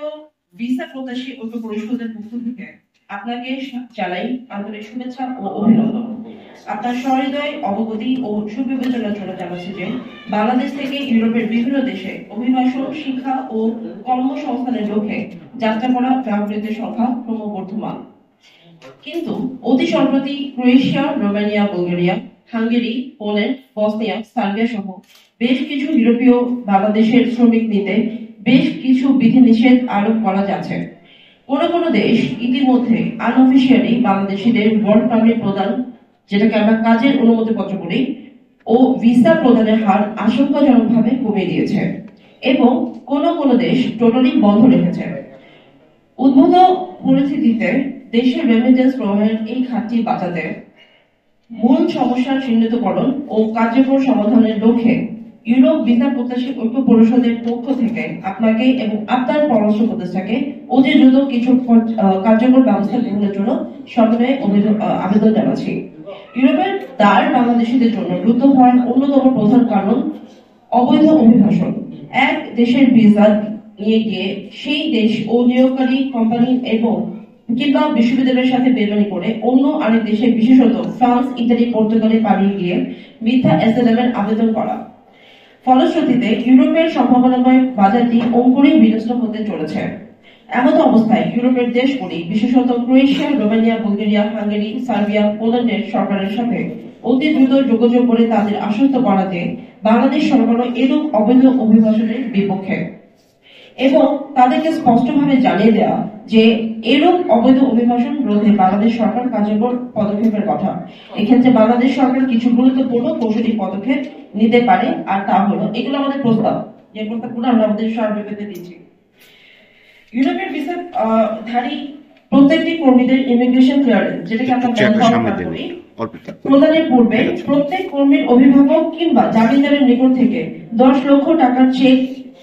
ইউরোপীয় ভিসা প্রত্যাশী ঐক্য পরিষদের পক্ষ থেকে আপনাকে জানাই আন্তরিক শুভেচ্ছা ও অভিনন্দন। আপনার সহৃদয় অবগতি ও সুবিবেচনার জন্য জানাচ্ছি যে বাংলাদেশ থেকে ইউরোপের বিভিন্ন দেশে অভিবাসন, শিক্ষা ও কর্মসংস্থানের লক্ষ্যে যাত্রা করা ট্রাভেলারদের সংখ্যা ক্রমবর্ধমান। কিন্তু অতি সম্প্রতি Croatia, Romania, Bulgaria, Hungary, Poland, Bosnia, Serbia সহ বেশ কিছু ইউরোপীয় বাংলাদেশের শ্রমিক নিতে বেশ কিছু বিধিনিষেধ আরোপ করা যাচ্ছে। কোন কোন দেশ ইতিমধ্যে আনঅফিসিয়ালি বাংলাদেশিদের ওয়ার্ক পারমিট প্রদান, যেটাকে আমরা কাজের অনুমতিপত্র বলি, ও ভিসা প্রদানের হার আশঙ্কাজনকভাবে কমিয়ে দিয়েছে এবং কোন কোন দেশ টোটালি বন্ধ রেখেছে। উদ্ভূত পরিস্থিতিতে দেশের রেমিটেন্স প্রবাহের এই খাতটি বাঁচাতে মূল সমস্যার চিহ্নিতকরণ ও কার্যকর সমাধানের লক্ষ্যে ইউরোপ ভিসা প্রত্যাশী ঐক্য পরিষদের পক্ষ থেকে আপনাকে এবং আপনার পরামর্শ উপদেষ্টাকে অতি দ্রুত কিছু কার্যকর ব্যবস্থা গ্রহণের জন্য সদরে আবেদন জানাচ্ছি। ইউরোপের দ্বার বাংলাদেশিদের জন্য দ্রুত হওয়ার অন্যতম প্রধান কারণ অবৈধ অভিবাসন। এক দেশের ভিসা নিয়ে গিয়ে সেই দেশ ও নিয়োগকারী কোম্পানি এবং কিংবা বিশ্ববিদ্যালয়ের সাথে বেমানি করে অন্য আরেক দেশে, বিশেষত ফ্রান্স, ইতালি, পর্তুগালে পালিয়ে গিয়ে মিথ্যা অ্যাসাইলাম এর আবেদন করা। ফলশ্রুতিতে ইউরোপের সম্ভাবনাময় বাজারটি অঙ্কুরে বিনষ্ট হতে চলেছে। এমত অবস্থায় ইউরোপের দেশগুলি, বিশেষত Croatia, Romania, Bulgaria, Hungary, Serbia, পোল্যান্ডের সরকারের সাথে অতি দ্রুত যোগাযোগ করে তাদের আশ্বস্ত করা যে বাংলাদেশ সরকার এরূপ অবৈধ অভিবাসনের বিপক্ষে এবং তাদেরকে স্পষ্টভাবে জানিয়ে দেওয়া যে এরূপ অবৈধ অভিবাসন রোধে বাংলাদেশ সরকার কার্যকর পদক্ষেপের কথা। এক্ষেত্রে বাংলাদেশ সরকার কিছু গুরুত্বপূর্ণ কৌশলী পদক্ষেপ নিতে পারে, আর তা হলো, এগুলো আমাদের প্রস্তাব, যে প্রস্তাবগুলো আমরা আমাদের সরকারকে দিচ্ছি। ইউরোপের ভিসা ধারী প্রত্যেকটি কর্মীদের ইমিগ্রেশন ক্লিয়ারেন্স, যেটাকে আমরা প্রদানের পূর্বে প্রত্যেক কর্মীর অভিভাবক কিংবা জামিনদারের নিকট থেকে 10 লক্ষ টাকার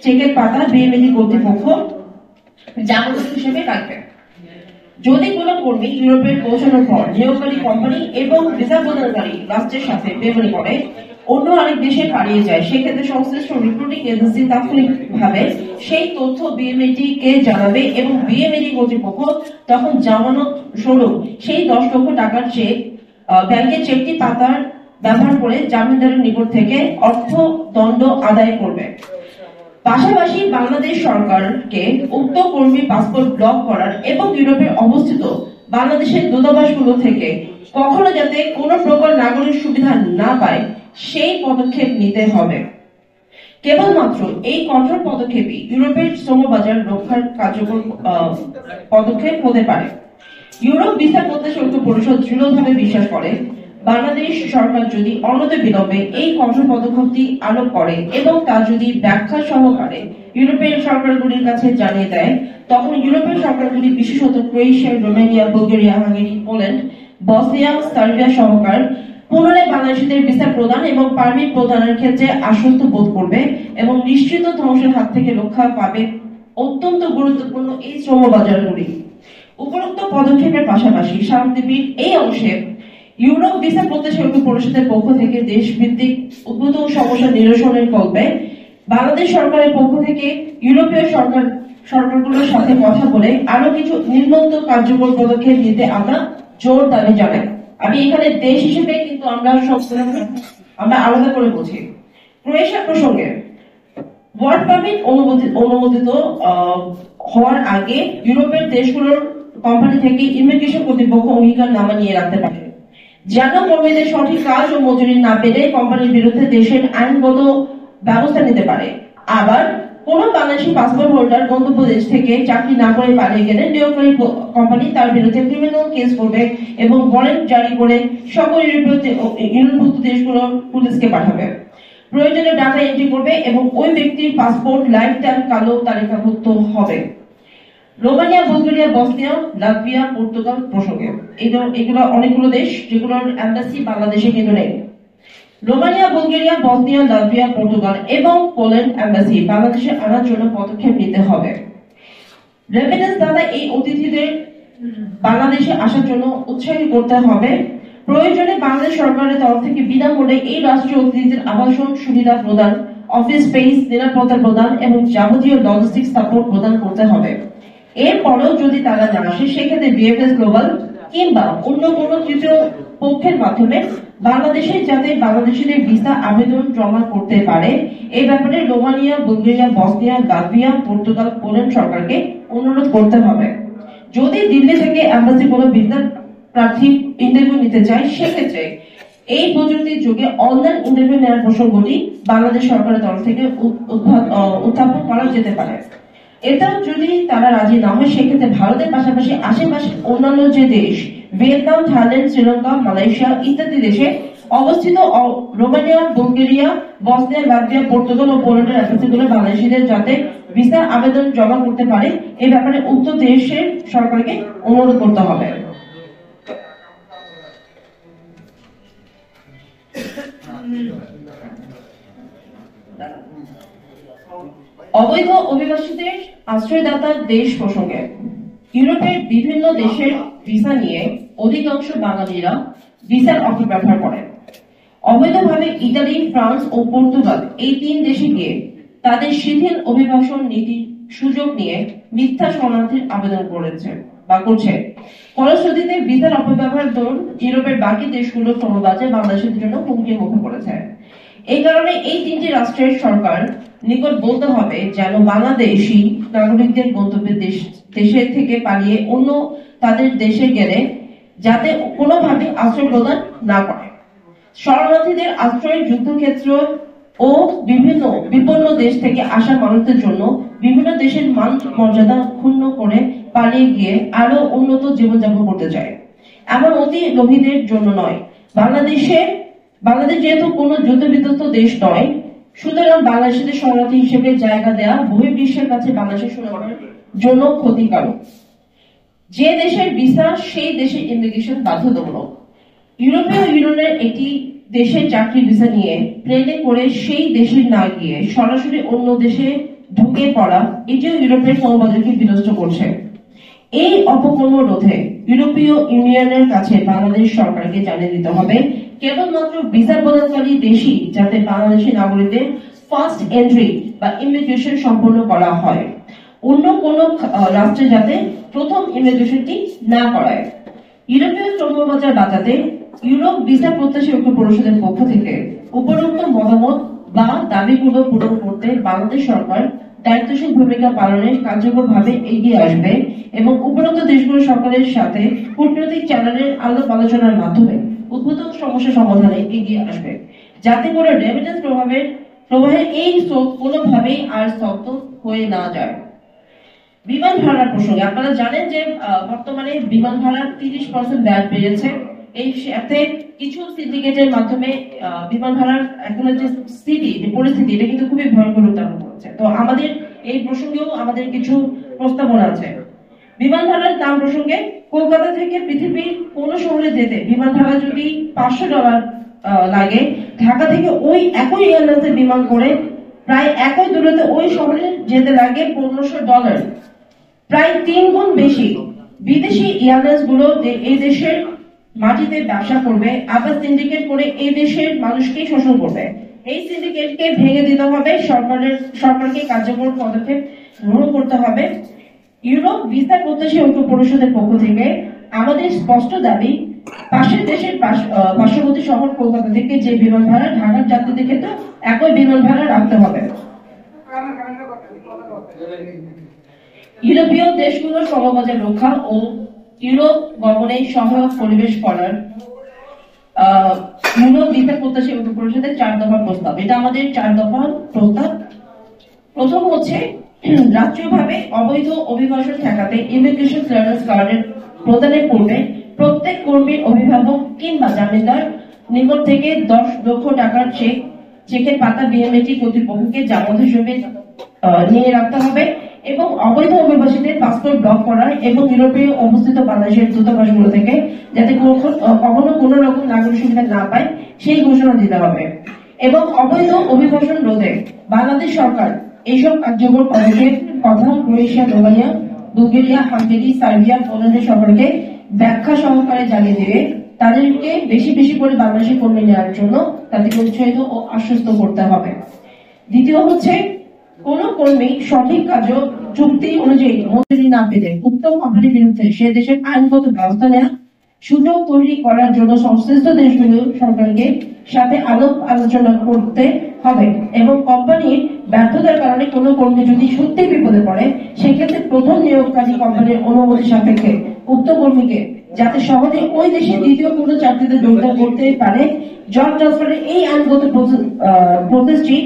চেকের পাতা বিএমএডি কর্তৃপক্ষ জামানত হিসেবে রাখবে। যদি কোনো কর্মী ইউরোপে পৌঁছানোর পর নিয়োগকারী কোম্পানি এবং ভিসা প্রদানকারী রাষ্ট্রের সাথে বেমানি করে অন্য আরেক দেশে পালিয়ে যায়, সেক্ষেত্রে সংশ্লিষ্ট রিক্রুটিং এজেন্সি তাৎক্ষণিকভাবে সেই তথ্য বিএমএডি কে জানাবে এবং বিএমএডি কর্তৃপক্ষ তখন জামানত স্বরূপ সেই 10 লক্ষ টাকার ব্যাংকের চেকটি পাতার ব্যবহার করে জামিনদারের নিকট থেকে অর্থ দণ্ড আদায় করবে। পাশাপাশি বাংলাদেশ সরকারকে উক্ত কর্মী পাসপোর্ট ব্লক করার এবং ইউরোপে অবস্থিত বাংলাদেশের দূতাবাসগুলো থেকে কখনো যাতে কোনো প্রকার নাগরিক সুবিধা না পায় সেই পদক্ষেপ নিতে হবে। কেবলমাত্র এই কঠোর পদক্ষেপই ইউরোপের শ্রমবাজার রক্ষার কার্যকর পদক্ষেপ হতে পারে। ইউরোপ ভিসা প্রত্যাশী ঐক্য পরিষদ দৃঢ়ভাবে বিশ্বাস করে বাংলাদেশ সরকার যদি অনতি বিলম্বে এই কঠোর পদক্ষেপটি আরোপ করে এবং তা যদি ব্যাখ্যা সহকারে ইউরোপের সরকারগুলির কাছে জানিয়ে দেয়, তখন ইউরোপের সরকারগুলি, বিশেষত Croatia, Romania, Bulgaria, Hungary, Poland, Bosnia, Serbia সরকার পুনরায় বাংলাদেশিদের ভিসা প্রদান এবং পারমিট প্রদানের ক্ষেত্রে আশ্বস্ত বোধ করবে এবং নিশ্চিত ধ্বংসের হাত থেকে রক্ষা পাবে অত্যন্ত গুরুত্বপূর্ণ এই শ্রমবাজারগুলি। উপরোক্ত পদক্ষেপের পাশাপাশি সারাপৃথিবীর এই অংশে ইউরোপ ভিসা প্রত্যাশী ঐক্য পরিষদের পক্ষ থেকে দেশভিত্তিক উদ্ভূত সমস্যা নিরসনের কল্পে বাংলাদেশ সরকারের পক্ষ থেকে ইউরোপীয় সরকারগুলোর সাথে কথা বলে আরো কিছু নিম্নোক্ত কার্যকর পদক্ষেপ নিতে আমরা জোর দাবি জানাই। আমি এখানে দেশ হিসেবে কিন্তু আমরা আলাদা করে বলছি। ক্রোয়েশিয়া প্রসঙ্গে ওয়ার্ক পারমিট অনুমোদিত হওয়ার আগে ইউরোপের দেশগুলোর কোম্পানি থেকে ইমিগ্রেশন কর্তৃপক্ষ অঙ্গীকারনামা নিয়ে রাখতে পারে, যেন কর্মীদের সঠিক কাজ ও মজুরি না পেলে কোম্পানির বিরুদ্ধে দেশের আইনগত ব্যবস্থা নিতে পারে। আবার কোন বাংলাদেশি পাসপোর্ট হোল্ডার গন্তব্য দেশ থেকে চাকরি না করে পালিয়ে গেলে নিয়োগকারী কোম্পানি তার বিরুদ্ধে ক্রিমিনাল কেস করবে এবং ওয়ারেন্ট জারি করে সকল ইউরোপভুক্ত দেশগুলোর পুলিশকে পাঠাবে। প্রয়োজনে ডাটা এন্ট্রি করবে এবং ওই ব্যক্তির পাসপোর্ট লাইফ টাইম কালো তালিকাভুক্ত হবে। Romania, Bulgaria, Bosnia, Latvia, Portugal প্রসঙ্গে এগুলো অনেকগুলো দেশ যেগুলোর এম্বাসি বাংলাদেশে কিন্তু নেই। Romania, Bulgaria, Bosnia, Latvia, Portugal এবং পোল্যান্ড এম্বাসি বাংলাদেশে আনার জন্য পদক্ষেপ নিতে হবে। রেমিটেন্স দাতা এই অতিথিদের বাংলাদেশে আসার জন্য উৎসাহিত করতে হবে। প্রয়োজনে বাংলাদেশ সরকারের তরফ থেকে বিনামূল্যে এই রাষ্ট্রীয় অতিথিদের আবাসন সুবিধা প্রদান অফিস স্পেস, নিরাপত্তা প্রদান এবং যাবতীয় লজিস্টিক সাপোর্ট প্রদান করতে হবে। এরপরেও যদি তারা না আসে, সেক্ষেত্রে বিএফএস গ্লোবাল কিংবা অন্য কোনো তৃতীয় পক্ষের মাধ্যমে বাংলাদেশে যাতে বাংলাদেশিদের ভিসা আবেদন জমা করতে পারে এই ব্যাপারে Romania, Bulgaria, Bosnia, Latvia, Portugal, Poland সরকারকে অনুরোধ করতে হবে। যদি দিল্লি থেকে এম্বাসি কোনো ভিসা প্রার্থী ইন্টারভিউ নিতে চায়, সেক্ষেত্রে এই প্রযুক্তির যুগে অনলাইন ইন্টারভিউ নেওয়ার প্রসঙ্গটি বাংলাদেশ সরকারের তরফ থেকে উত্থাপন করা যেতে পারে। এটাও যদি তারা রাজি না হয়, সেক্ষেত্রে ভারতের পাশাপাশি আশেপাশে অন্যান্য যে দেশ ভিয়েতনাম, থাইল্যান্ড, শ্রীলঙ্কা, মালয়েশিয়া ইত্যাদি দেশে অবস্থিত Romania, Bulgaria, Bosnia, Latvia, Portugal ও পোল্যান্ডের এম্বাসিগুলো বাংলাদেশিদের যাতে ভিসা আবেদন জমা করতে পারে এই ব্যাপারে উক্ত দেশের সরকারকে অনুরোধ করতে হবে। অবৈধ অভিবাসীদের আশ্রয়দাতা দেশ প্রসঙ্গে ইউরোপের বিভিন্ন দেশের ভিসা নিয়ে অধিকাংশ বাঙালিরা ভিসার অপব্যবহার করেন। অবৈধভাবে ইতালি, ফ্রান্স ও পর্তুগাল এই 3 দেশে গিয়ে তাদের শিথিল অভিবাসন নীতি সুযোগ নিয়ে মিথ্যা শরণার্থীর আবেদন করেছে বা করছে। ফলশ্রুতিতে ভিসার অপব্যবহার দরুন ইউরোপের বাকি দেশগুলোর শ্রমবাজার বাংলাদেশের জন্য হুমকির মুখে পড়েছে। এই কারণে এই 3টি রাষ্ট্রের সরকার নিকট বলতে হবে যেন বাংলাদেশি নাগরিকদের গন্তব্যের দেশের থেকে পালিয়ে অন্য তাদের দেশে গেলে যাতে কোনোভাবে আশ্রয় প্রদান না করে। শরণার্থীদের আশ্রয় যুদ্ধক্ষেত্র ও বিভিন্ন বিপন্ন দেশ থেকে আসা মানুষদের জন্য বিভিন্ন দেশের মান মর্যাদা ক্ষুণ্ণ করে পালিয়ে গিয়ে আরো উন্নত জীবনযাপন করতে চায়, এমন অতি লোভীদের জন্য নয়। বাংলাদেশ যেহেতু কোনো যুদ্ধ বিধ্বস্ত দেশ নয়, সুতরাং বাংলাদেশিদের শরণার্থী হিসেবে জায়গা দেওয়া বহির্বিশ্বের কাছে বাংলাদেশের সুনামের জন্য ক্ষতিকারক। যে দেশের ভিসা সেই দেশের ইমিগ্রেশন বাধ্যতামূলক। ইউরোপীয় ইউনিয়নের একটি দেশের চাকরি ভিসা নিয়ে প্লেনে করে সেই দেশে না গিয়ে সরাসরি অন্য দেশে ঢুকে পড়া এটিও ইউরোপের শ্রমবাজারকে বিনষ্ট করছে। এই অপকর্ম রোধে ইউরোপীয় ইউনিয়নের কাছে বাংলাদেশ সরকারকে জানিয়ে দিতে হবে কেবলমাত্র ভিসা প্রদানকারী দেশই যাতে বাংলাদেশি নাগরিকদের ফার্স্ট এন্ট্রি বা ইমিগ্রেশন সম্পন্ন করা হয়, অন্য কোন রাষ্ট্রে যাতে প্রথম ইমিগ্রেশনটি না করায়। ইউরোপীয় শ্রমবাজার বাঁচাতে ইউরোপ ভিসা প্রত্যাশী ঐক্য পরিষদের পক্ষ থেকে উপরোক্ত মতামত বা দাবিগুলো পূরণ করতে বাংলাদেশ সরকার দায়িত্বশীল ভূমিকা পালনে কার্যকরভাবে এগিয়ে আসবে এবং উপরোক্ত দেশগুলোর সরকারের সাথে কূটনৈতিক চ্যানেলের আলাপ আলোচনার মাধ্যমে উদ্ভূত সমস্যা সমাধানে এগিয়ে আসবে, যাতে করে রেমিটেন্স প্রবাহের এই স্রোত কোনোভাবেই আর স্তব্ধ হয়ে না যায়। বিমান ভাড়ার প্রসঙ্গে আপনারা জানেন যে বর্তমানে বিমান ভাড়া 30% ব্যাট বেড়েছে। এই সাথে কিছু সিন্ডিকেটের মাধ্যমে বিমান ভাড়ার এখন যে পরিস্থিতি এটা কিন্তু খুবই ভয়ঙ্কর রূপ ধারণ করছে। তো আমাদের এই প্রসঙ্গেও আমাদের কিছু প্রস্তাবনা আছে। বিমান ভাড়ার দাম প্রসঙ্গে কলকাতা থেকে পৃথিবীর কোন শহরে যেতে বিমান ভাড়া যদি $500 লাগে, ঢাকা থেকে ওই একই এয়ারলাইন্সে বিমান করে প্রায় একই দূরত্বে ওই শহরে যেতে লাগে $1500, প্রায় 3 গুণ বেশি। বিদেশি এয়ারলাইন্স গুলো এই দেশের মাটিতে ব্যবসা করবে, আবার সিন্ডিকেট করে এই দেশের মানুষকেই শোষণ করবে। এই সিন্ডিকেটকে ভেঙে দিতে হবে, সরকারকে কার্যকর পদক্ষেপ গ্রহণ করতে হবে। ইউরোপ ভিসা প্রত্যাশী ঐক্য পরিষদের পক্ষ থেকে আমাদের স্পষ্ট দাবি, পাশের দেশের পার্শ্ববর্তী শহর কলকাতা থেকে যে বিমান ভাড়া ঢাকার যাত্রীদের ক্ষেত্রে একই বিমান ভাড়া রাখতে হবে। ইউরোপীয় দেশগুলোর শ্রমবাজার রক্ষা ও ইউরোপ গমনে সহায়ক পরিবেশ করার ইউরোপ ভিসা প্রত্যাশী ঐক্য পরিষদের 4 দফা প্রস্তাব। এটা আমাদের 4 দফা প্রস্তাব। প্রথম হচ্ছে রাষ্ট্রীয়ভাবে অবৈধ অভিবাসন ঠেকাতে ইমিগ্রেশন ক্লিয়ারেন্স কার্ডের প্রদানের পূর্বে প্রত্যেক কর্মীর অভিভাবক কিংবা জামিনদার নিকট থেকে 10 লক্ষ টাকার চেকের পাতা বিএমএটি কর্তৃপক্ষকে জামানত হিসেবে নিয়ে রাখতে হবে এবং অবৈধ অভিবাসীদের পাসপোর্ট ব্লক করার এবং ইউরোপে অবস্থিত বাংলাদেশের দূতাবাসগুলো থেকে যাতে কখনো কোনো রকম নাগরিক সুবিধা না পায় সেই ঘোষণা দিতে হবে এবং অবৈধ অভিবাসন রোধে বাংলাদেশ সরকার এইসব কার্যকর পদক্ষেপ কথা Croatia, Romania, Bulgaria, Hungary, Serbia, পোল্যান্ডের সরকারকে ব্যাখ্যা সহকারে জানিয়ে দেবে তাদেরকে বেশি বেশি করে বাংলাদেশি কর্মী নেওয়ার জন্য তাদেরকে উৎসাহিত ও আশ্বস্ত করতে হবে। দ্বিতীয় হচ্ছে কোন কর্মী সঠিক কাজ চুক্তি অনুযায়ী মজুরি না পেলে উক্ত কোম্পানির বিরুদ্ধে সে দেশের আইনগত ব্যবস্থা নেওয়া সুযোগ তৈরি করার জন্য সংশ্লিষ্ট দেশগুলো সরকারকে সাথে আলাপ আলোচনা করতে হবে এবং কোম্পানির ব্যর্থতার কারণে কোনো কর্মী যদি সত্যি বিপদে পড়ে সেক্ষেত্রে প্রথম নিয়োগকারী কোম্পানির অনুমতি সাপেক্ষে উক্ত কর্মীকে যাতে সহজে ওই দেশে দ্বিতীয় কোনো চাকরিতে যোগদান করতে পারে জব ট্রান্সফারের এই আইনগত প্রসেসটি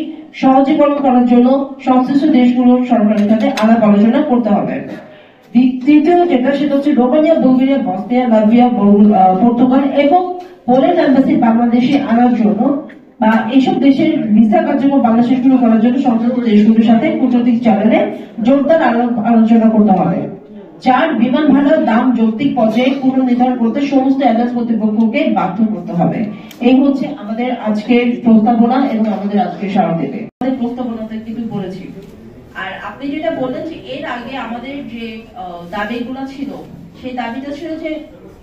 সহজীকরণ করার জন্য সংশ্লিষ্ট দেশগুলোর সরকারের সাথে আলাপ আলোচনা করতে হবে। তৃতীয় যেটা সেটা হচ্ছে Romania, Bulgaria, Bosnia, Latvia, Portugal এবং পোল্যান্ড এম্বাসি বাংলাদেশে আনার জন্য বা এইসব দেশের ভিসা কার্যক্রম বাংলাদেশে শুরু করার জন্য সংশ্লিষ্ট দেশগুলোর সাথে কূটনৈতিক চ্যানেলে জোরদার আলোচনা করতে হবে। 4 বিমান ভাড়ার দাম যৌক্তিক পর্যায়ে পুনর্নির্ধারণ করতে সমস্ত এজেন্স কর্তৃপক্ষকে বাধ্য করতে হবে। এই হচ্ছে আমাদের আজকের প্রস্তাবনা এবং আমাদের আজকের সারাদিনে আমাদের প্রস্তাবনাতে কিন্তু বলেছি। আর আপনি যেটা বললেন যে এর আগে আমাদের যে দাবিগুলো ছিল সেই দাবিটা ছিল যে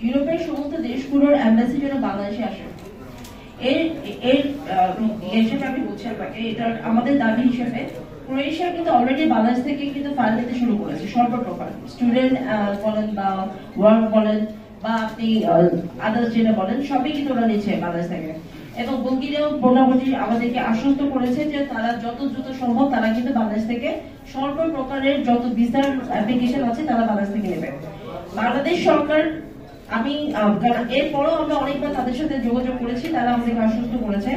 ইউরোপের সমস্ত দেশগুলোর এম্বাসি যেন বাংলাদেশে আসে। হিসেবে আমি বলছি আপনাকে এটা আমাদের দাবি হিসেবে ক্রোয়েশিয়া কিন্তু অলরেডি বাংলাদেশ থেকে কিন্তু ফাইল নিতে শুরু করেছে সর্বপ্রকার স্টুডেন্ট বলেন বা ওয়ার্ক বলেন বা আপনি আদার্স যেটা বলেন সবই কিন্তু ওরা নিচ্ছে বাংলাদেশ থেকে। এবং বুলগেরিয়াও মোটামুটি আমাদেরকে আশ্বস্ত করেছে যে তারা যত দ্রুত সম্ভব তারা কিন্তু বাংলাদেশ থেকে সর্বপ্রকারের যত ভিসার অ্যাপ্লিকেশন আছে তারা বাংলাদেশ থেকে নেবে। বাংলাদেশ সরকার আমি এরপরও আমরা অনেকবার তাদের সাথে যোগাযোগ করেছি, তারা আমাদেরকে আশ্বস্ত করেছে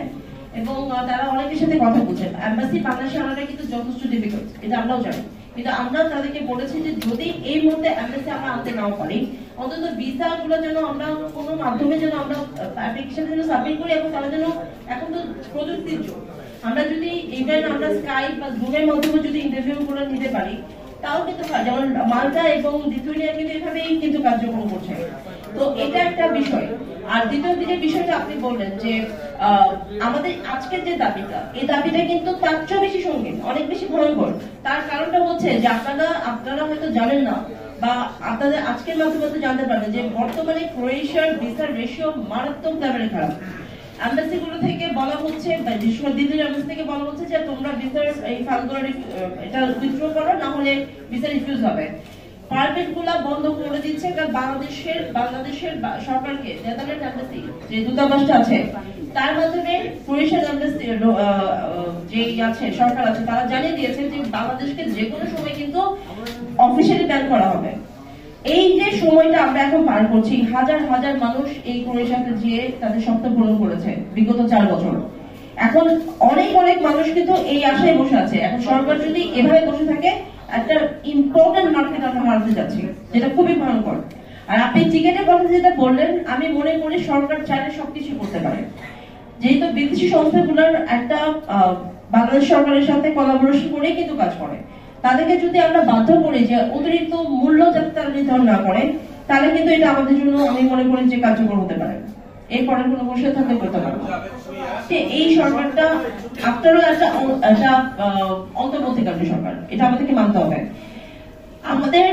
এবং তারা অনেকের সাথে কথা বলছেন। এম্বাসি বাংলাদেশে আনাটা কিন্তু যথেষ্ট ডিফিকাল্ট, এটা আমরাও জানি, কিন্তু আমরা তাদেরকে বলেছি যে যদি এই মুহূর্তে এম্বাসি আমরা আনতে নাও পারি অন্তত ভিসা গুলো যেন আমরা কোনো মাধ্যমে যেন আমরা অ্যাপ্লিকেশন যেন সাবমিট করি এবং তারা যেন এখন তো প্রযুক্তির যুগ, আমরা যদি ইভেন আমরা স্কাইপ বা জুমের মাধ্যমে যদি ইন্টারভিউ গুলো নিতে পারি তাও কিন্তু হয়। যেমন মাল্টা এবং লিথুয়ানিয়া কিন্তু এভাবেই কিন্তু কার্যক্রম করছে। তো এটা একটা বিষয়। আর দ্বিতীয় যে বিষয়টা আপনি বললেন যে আমাদের আজকের যে দাবিটা এই দাবিটা কিন্তু তার চেয়েও বেশি সঙ্গীন, অনেক বেশি ভয়ঙ্কর। তার কারণটা হচ্ছে যে আপনারা হয়তো জানেন না বা আপনাদের আজকের মাধ্যমে জানতে পারবেন যে বর্তমানে ক্রোয়েশিয়ার ভিসার রেশিও মারাত্মক লেভেলে খারাপ। এম্বাসি গুলো থেকে বলা হচ্ছে বা দিল্লির এম্বাসি থেকে বলা হচ্ছে যে তোমরা ভিসার এই ফাইলগুলো এটা উইথড্র করো, না হলে ভিসা রিফিউজ হবে। পারমিট গুলা বন্ধ করে দিচ্ছে কারণ বাংলাদেশের সরকারকে নেদারল্যান্ড এম্বাসি যে দূতাবাসটা আছে তার মাধ্যমে ক্রোয়েশিয়ান এম্বাসি যে আছে সরকার আছে তারা জানিয়ে দিয়েছে যে বাংলাদেশকে যে কোনো সময় কিন্তু অফিসিয়ালি ব্যান করা হবে। এই যে সময়টা আমরা এখন পার করছি, হাজার হাজার মানুষ এই ক্রোয়েশিয়াতে গিয়ে তাদের স্বপ্ন পূরণ করেছে বিগত 4 বছর। এখন অনেক মানুষ কিন্তু এই আশায় বসে আছে। এখন সরকার যদি এভাবে বসে থাকে একটা ইম্পর্টেন্ট মার্কেট আমরা হারাতে যাচ্ছি, যেটা খুবই ভয়ঙ্কর। আর আপনি টিকেটের কথা যেটা বললেন, আমি মনে করি সরকার চাইলে সবকিছু করতে পারে, যেহেতু বিদেশি সংস্থাগুলোর একটা বাংলাদেশ সরকারের সাথে কোলাবোরেশন করে কিন্তু কাজ করে। তাদেরকে যদি আমরা বাধ্য করি যে অতিরিক্ত মূল্য যাতে তারা নির্ধারণ না করে, তাহলে কিন্তু এটা আমাদের জন্য আমি মনে করি যে কার্যকর হতে পারে। এরপরে কোনো বসে থাকতে করতে পারবো এই সরকারটা আপনারও একটা অন্তর্বর্তীকালীন সরকার, এটা আমাদেরকে মানতে হবে। আমাদের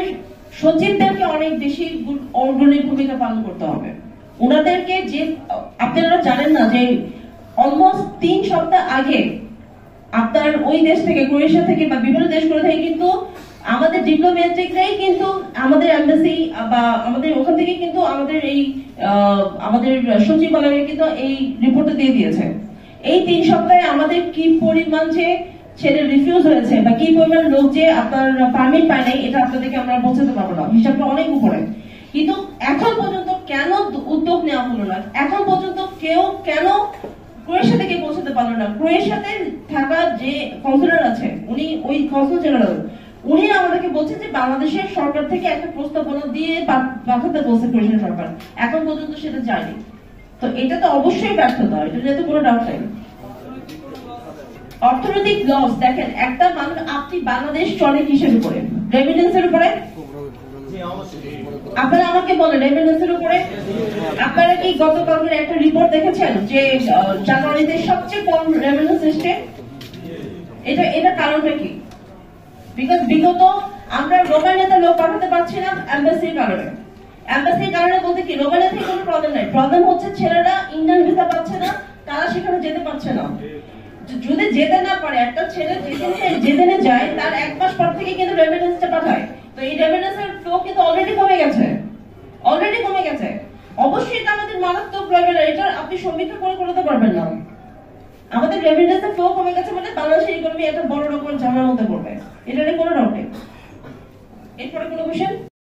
সচিবদেরকে অনেক বেশি অগ্রণী ভূমিকা পালন করতে হবে। ওনাদেরকে যে আপনারা জানেন না যে অলমোস্ট 3 সপ্তাহ আগে আপনার ওই দেশ থেকে ক্রোয়েশিয়া থেকে বা বিভিন্ন দেশগুলো থেকে কিন্তু আমাদের ডিপ্লোম্যাটিকরাই কিন্তু আমাদের এম্বাসি বা আমাদের ওখান থেকে কিন্তু আমাদের এই আমাদের সচিবালয়ে কিন্তু এই রিপোর্টটা দিয়ে দিয়েছে। এই 3 সপ্তাহে আমাদের কি পরিমাণ যে ছেলে রিফিউজ হয়েছে বা কি পরিমাণ লোক যে আপনার পারমিট পায় নাই এটা আপনাদেরকে আমরা পৌঁছাতে পারবো না, হিসাবটা অনেক উপরে। কিন্তু এখন পর্যন্ত কেন উদ্যোগ নেওয়া হলো না? এখন পর্যন্ত কেউ কেন ক্রোয়েশিয়া থেকে পৌঁছাতে পারলো না? ক্রোয়েশিয়াতে থাকা যে কনসুলার আছে উনি ওই কনসুল জেনারেল উনি আমাদেরকে বলছেন যে বাংলাদেশের সরকার থেকে একটা প্রস্তাবনা দিয়ে পাঠাতে বলছে ক্রোয়েশিয়ান সরকার, এখন পর্যন্ত সেটা যায়নি। তো এটা তো অবশ্যই ব্যর্থতা, এটা নিয়ে তো কোনো ডাউট নাই। অর্থনৈতিক লস দেখেন, একটা মানুষ আপনি বাংলাদেশ চলে কিসের উপরে? রেমিটেন্সের উপরে। আপনারা আমাকে বলেন রেমিটেন্সের উপরে। আপনারা কি গতকালকের একটা রিপোর্ট দেখেছেন যে জানুয়ারিতে সবচেয়ে কম রেমিটেন্স এসছে? এটা কারণটা কি? বিকজ বিগত আমরা রোমানিয়াতে লোক পাঠাতে পারছি না এম্বাসির কারণে। এম্বাসির কারণে বলতে কি রোমানিয়া থেকে কোনো প্রবলেম নাই, প্রবলেম হচ্ছে ছেলেরা ইন্ডিয়ান ভিসা পাচ্ছে না, তারা সেখানে যেতে পারছে না। যদি যেতে না পারে, একটা ছেলে যেদিনে যায় তার 1 মাস পর থেকে কিন্তু রেমিটেন্সটা পাঠায়, তো এই রেমিটেন্সের ফ্লো কিন্তু অলরেডি কমে গেছে, অবশ্যই এটা আমাদের মারাত্মক লেভেলের, এটা আপনি সমীক্ষা করে করতে পারবেন না। আমাদের রেমিটেন্সের ফ্লো কমে গেছে মানে বাংলাদেশের ইকোনমি একটা বড় রকমের ঝামেলার মধ্যে পড়বে, এটা নিয়ে কোনো ডাউট নেই। এরপরে কোনো কোশ্চেন?